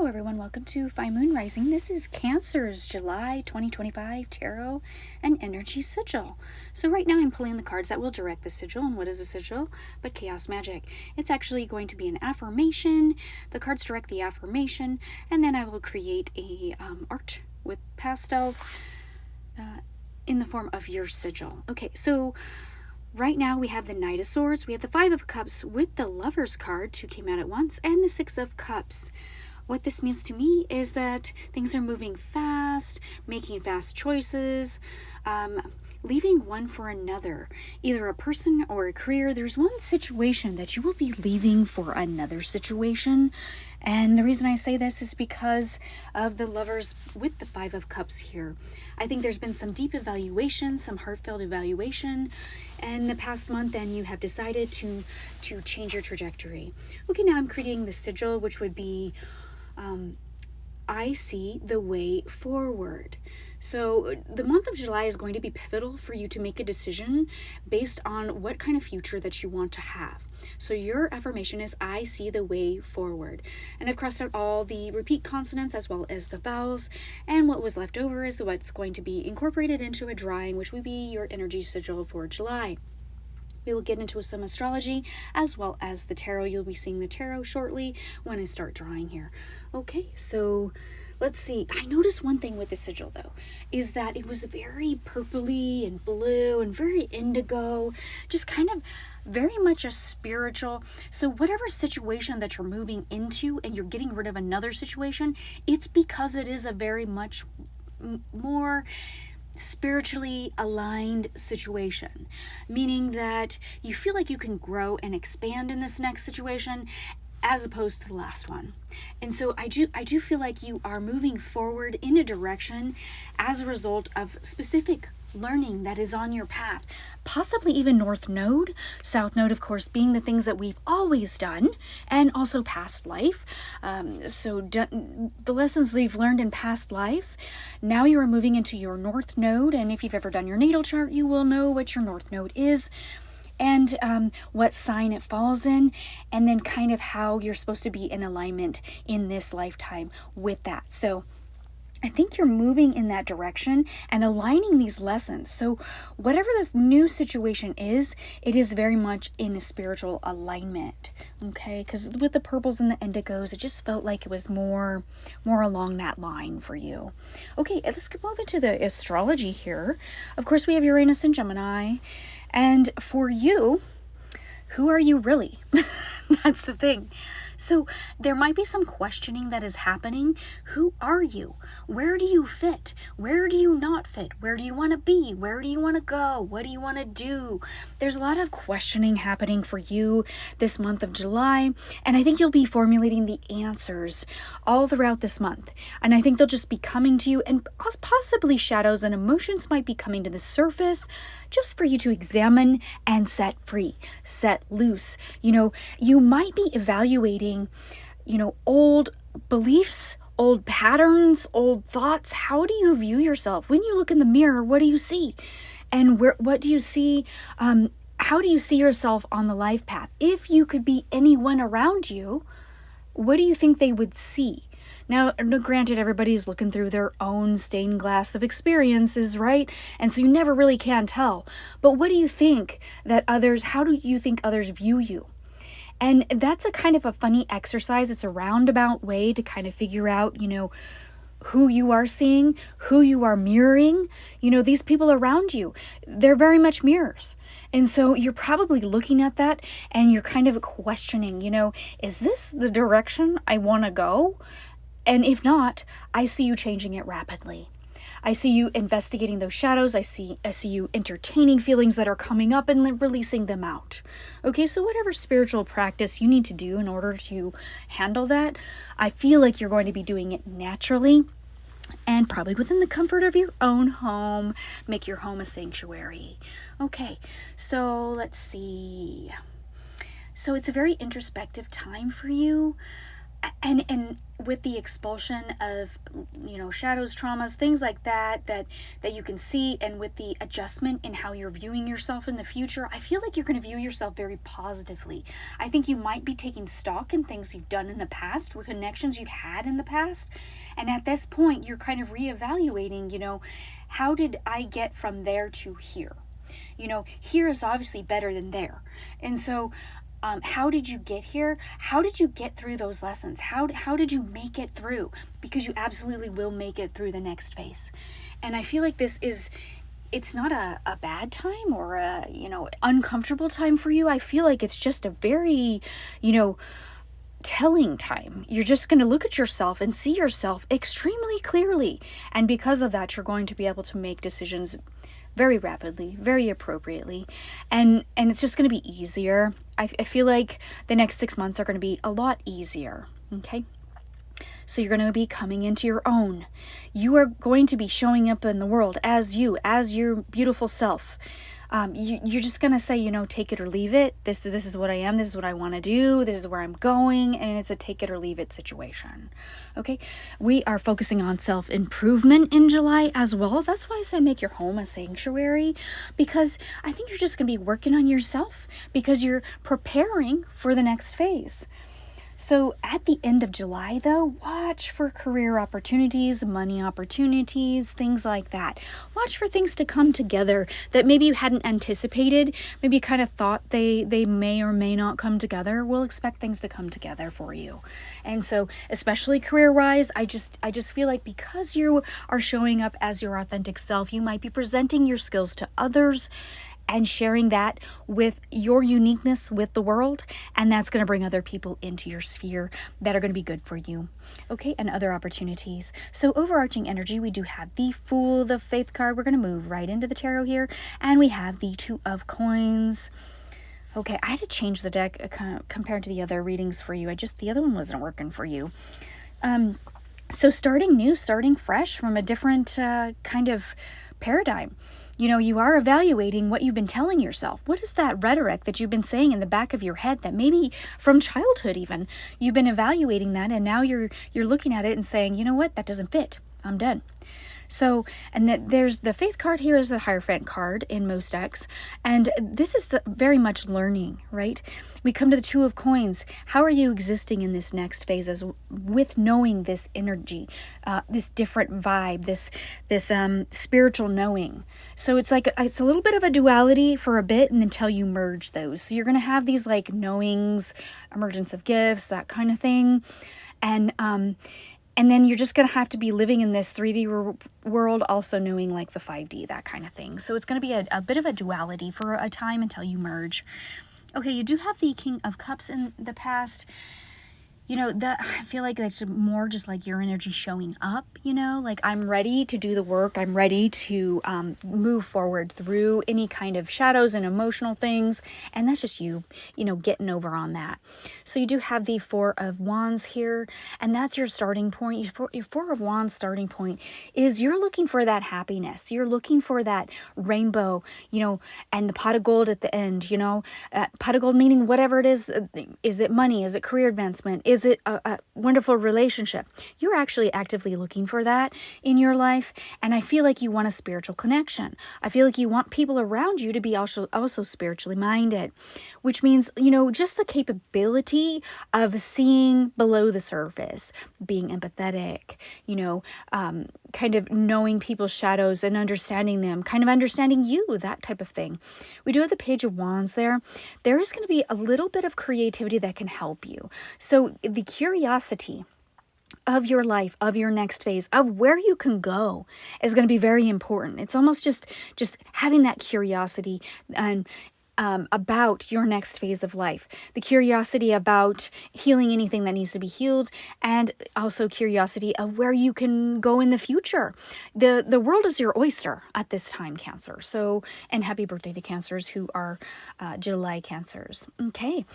Hello everyone, welcome to Phi Moon Rising. This is Cancer's July 2025 Tarot and Energy Sigil. So right now I'm pulling the cards that will direct the sigil. And what is a sigil? But chaos magic. It's actually going to be an affirmation. The cards direct the affirmation, and then I will create a art with pastels in the form of your sigil. Okay, so right now we have the Knight of Swords, we have the Five of Cups with the Lover's card, two came out at once, and the Six of Cups. What this means to me is that things are moving fast, making fast choices, leaving one for another, either a person or a career. There's one situation that you will be leaving for another situation. And the reason I say this is because of the Lovers with the Five of Cups here. I think there's been some deep evaluation, some heartfelt evaluation in the past month, and you have decided to change your trajectory. Okay, now I'm creating the sigil, which would be I see the way forward. So the month of July is going to be pivotal for you to make a decision based on what kind of future that you want to have. So your affirmation is I see the way forward. And I've crossed out all the repeat consonants as well as the vowels. And what was left over is what's going to be incorporated into a drawing, which would be your energy sigil for July. We will get into some astrology as well as the tarot. You'll be seeing the tarot shortly when I start drawing here. Okay, so let's see. I noticed one thing with the sigil though, is that it was very purpley and blue and very indigo, just kind of very much a spiritual. So whatever situation that you're moving into and you're getting rid of another situation, it's because it is a very much more spiritually aligned situation, meaning that you feel like you can grow and expand in this next situation as opposed to the last one. And so I do feel like you are moving forward in a direction as a result of specific learning that is on your path, possibly even North Node, South Node, of course, being the things that we've always done, and also past life. The lessons we've learned in past lives, now you are moving into your North Node, and if you've ever done your natal chart, you will know what your North Node is, and what sign it falls in, and then kind of how you're supposed to be in alignment in this lifetime with that. So I think you're moving in that direction and aligning these lessons. So whatever this new situation is, it is very much in a spiritual alignment, okay? Because with the purples and the indigos, it just felt like it was more along that line for you. Okay, let's move into the astrology here. Of course, we have Uranus and Gemini. And for you, who are you really? That's the thing. So there might be some questioning that is happening. Who are you? Where do you fit? Where do you not fit? Where do you want to be? Where do you want to go? What do you want to do? There's a lot of questioning happening for you this month of July, and I think you'll be formulating the answers all throughout this month. And I think they'll just be coming to you, and possibly shadows and emotions might be coming to the surface just for you to examine and set free, set loose. You might be evaluating old beliefs, old patterns, old thoughts. How do you view yourself? When you look in the mirror, what do you see? And what do you see? How do you see yourself on the life path? If you could be anyone around you, what do you think they would see? Now, granted, everybody's looking through their own stained glass of experiences, right? And so you never really can tell. But what do you think how do you think others view you? And that's a kind of a funny exercise. It's a roundabout way to kind of figure out, who you are seeing, who you are mirroring. These people around you, they're very much mirrors. And so you're probably looking at that and you're kind of questioning, is this the direction I want to go? And if not, I see you changing it rapidly. I see you investigating those shadows. I see you entertaining feelings that are coming up and releasing them out. Okay, so whatever spiritual practice you need to do in order to handle that, I feel like you're going to be doing it naturally and probably within the comfort of your own home. Make your home a sanctuary. Okay, so let's see. So it's a very introspective time for you. And with the expulsion of, shadows, traumas, things like that you can see, and with the adjustment in how you're viewing yourself in the future, I feel like you're going to view yourself very positively. I think you might be taking stock in things you've done in the past, or connections you've had in the past, and at this point you're kind of reevaluating, how did I get from there to here? Here is obviously better than there. And so how did you get here? How did you get through those lessons? How did you make it through? Because you absolutely will make it through the next phase. And I feel like it's not a bad time or a, uncomfortable time for you. I feel like it's just a very, telling time. You're just going to look at yourself and see yourself extremely clearly. And because of that, you're going to be able to make decisions very rapidly, very appropriately, and it's just going to be easier. I feel like the next 6 months are going to be a lot easier. Okay, so you're going to be coming into your own. You are going to be showing up in the world as your beautiful self. You're just going to say, take it or leave it. This is what I am. This is what I want to do. This is where I'm going. And it's a take it or leave it situation. Okay. We are focusing on self-improvement in July as well. That's why I say make your home a sanctuary, because I think you're just going to be working on yourself because you're preparing for the next phase. So at the end of July, though, watch for career opportunities, money opportunities, things like that. Watch for things to come together that maybe you hadn't anticipated, maybe you kind of thought they may or may not come together. We'll expect things to come together for you. And so, especially career-wise, I just feel like because you are showing up as your authentic self, you might be presenting your skills to others and sharing that with your uniqueness with the world, and that's going to bring other people into your sphere that are going to be good for you. Okay, and other opportunities. So overarching energy, we do have the Fool, the Faith card. We're going to move right into the tarot here, and we have the Two of Coins. Okay, I had to change the deck compared to the other readings for you. The other one wasn't working for you. So starting new, starting fresh from a different kind of paradigm. You are evaluating what you've been telling yourself. What is that rhetoric that you've been saying in the back of your head that maybe from childhood even, you've been evaluating that, and now you're looking at it and saying, you know what, that doesn't fit. I'm done. So, and that there's the Faith card here is the Hierophant card in most decks. And this is very much learning, right? We come to the Two of Coins. How are you existing in this next phase with knowing this energy, this different vibe, this spiritual knowing? So it's like, it's a little bit of a duality for a bit, and until you merge those. So you're going to have these like knowings, emergence of gifts, that kind of thing. And then you're just going to have to be living in this 3D world, also knowing like the 5D, that kind of thing. So it's going to be a bit of a duality for a time until you merge. Okay, you do have the King of Cups in the past. That I feel like that's more just like your energy showing up, like I'm ready to do the work. I'm ready to move forward through any kind of shadows and emotional things. And that's just you getting over on that. So you do have the Four of Wands here, and that's your starting point. Your Four of Wands starting point is you're looking for that happiness. You're looking for that rainbow, and the pot of gold at the end, pot of gold meaning whatever it is. Is it money? Is it career advancement? Is it a wonderful relationship? You're actually actively looking for that in your life. And I feel like you want a spiritual connection. I feel like you want people around you to be also spiritually minded, which means, just the capability of seeing below the surface, being empathetic, kind of knowing people's shadows and understanding them, kind of understanding you, that type of thing. We do have the Page of Wands there. There is going to be a little bit of creativity that can help you. So the curiosity of your life, of your next phase, of where you can go is going to be very important. It's almost just having that curiosity and about your next phase of life, the curiosity about healing anything that needs to be healed, and also curiosity of where you can go in the future. The world is your oyster at this time, Cancer. So, and happy birthday to Cancers who are July Cancers. Okay.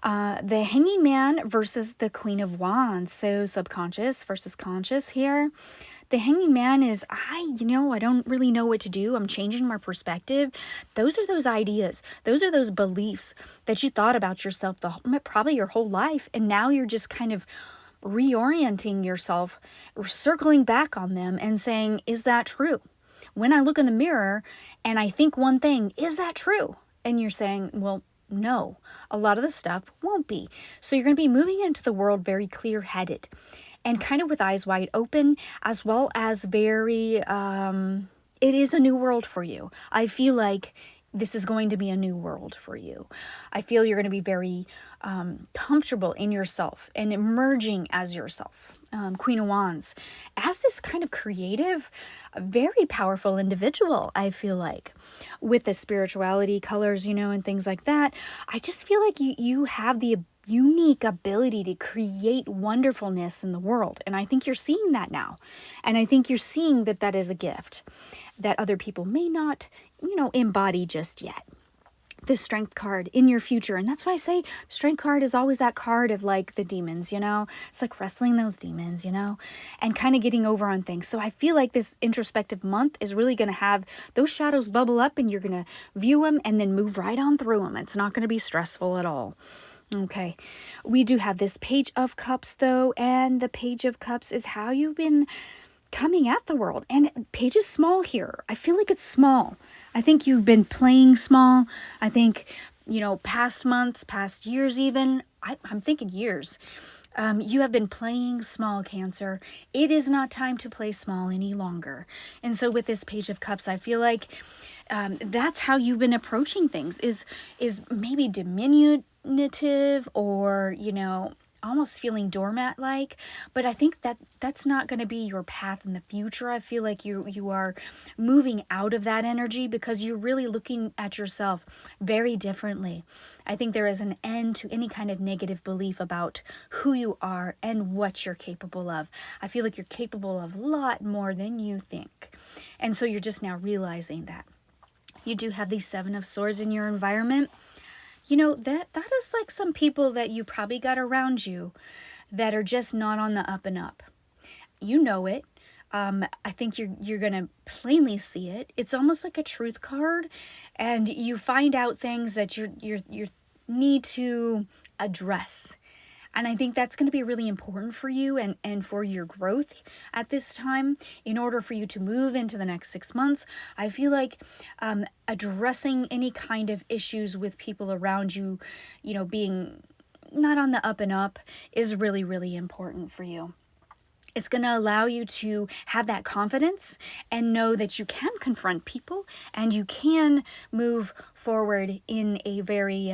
The Hanging Man versus the Queen of Wands. So subconscious versus conscious here. The Hanging Man is, I don't really know what to do. I'm changing my perspective. Those are those ideas. Those are those beliefs that you thought about yourself probably your whole life. And now you're just kind of reorienting yourself, circling back on them and saying, is that true? When I look in the mirror and I think one thing, is that true? And you're saying, well, no, a lot of the stuff won't be. So you're going to be moving into the world very clear-headed and kind of with eyes wide open, as well as very, it is a new world for you. I feel like this is going to be a new world for you. I feel you're going to be very comfortable in yourself and emerging as yourself. Queen of Wands, as this kind of creative, very powerful individual, I feel like, with the spirituality colors, and things like that. I just feel like you have the unique ability to create wonderfulness in the world. And I think you're seeing that now. And I think you're seeing that that is a gift that other people may not, embody just yet. The Strength card in your future. And that's why I say Strength card is always that card of like the demons, It's like wrestling those demons, and kind of getting over on things. So I feel like this introspective month is really going to have those shadows bubble up and you're going to view them and then move right on through them. It's not going to be stressful at all. Okay, we do have this Page of Cups though, and the Page of Cups is how you've been coming at the world. And Page is small here. I feel like it's small. I think you've been playing small. I think, past months, past years even, I'm thinking years. You have been playing small, Cancer. It is not time to play small any longer. And so with this Page of Cups, I feel like that's how you've been approaching things, is maybe diminutive or, almost feeling doormat like, but I think that's not going to be your path in the future. I feel like you are moving out of that energy because you're really looking at yourself very differently. I think there is an end to any kind of negative belief about who you are and what you're capable of. I feel like you're capable of a lot more than you think. And so you're just now realizing that. You do have the Seven of Swords in your environment. That is like some people that you probably got around you that are just not on the up and up. You know it. I think you're going to plainly see it. It's almost like a truth card, and you find out things that you need to address. And I think that's going to be really important for you and for your growth at this time in order for you to move into the next 6 months. I feel like addressing any kind of issues with people around you, being not on the up and up is really, really important for you. It's going to allow you to have that confidence and know that you can confront people and you can move forward in a very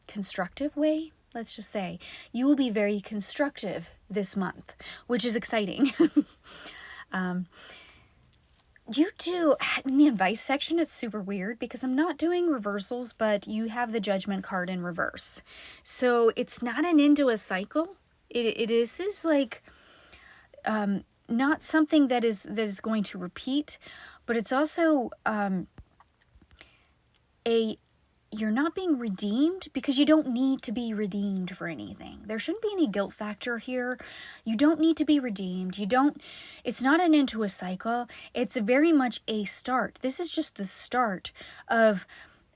constructive way. Let's just say you will be very constructive this month, which is exciting. You do, in the advice section, it's super weird because I'm not doing reversals, but you have the Judgment card in reverse. So it's not an end to a cycle. It is like not something that is going to repeat, but it's also you're not being redeemed because you don't need to be redeemed for anything. There shouldn't be any guilt factor here. You don't need to be redeemed. It's not an end to a cycle. It's very much a start. This is just the start of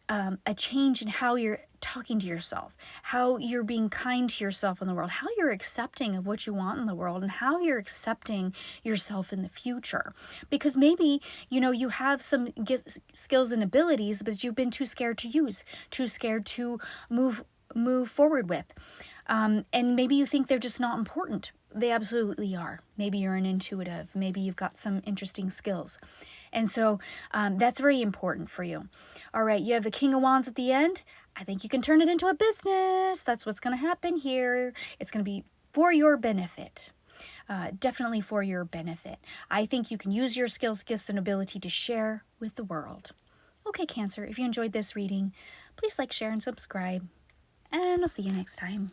a change in how you're talking to yourself, how you're being kind to yourself in the world, how you're accepting of what you want in the world, and how you're accepting yourself in the future. Because maybe, you have some skills and abilities, but you've been too scared to use, too scared to move forward with. And maybe you think they're just not important. They absolutely are. Maybe you're an intuitive. Maybe you've got some interesting skills. And so that's very important for you. All right, you have the King of Wands at the end. I think you can turn it into a business. That's what's going to happen here. It's going to be for your benefit. Definitely for your benefit. I think you can use your skills, gifts, and ability to share with the world. Okay, Cancer, if you enjoyed this reading, please like, share, and subscribe. And I'll see you next time.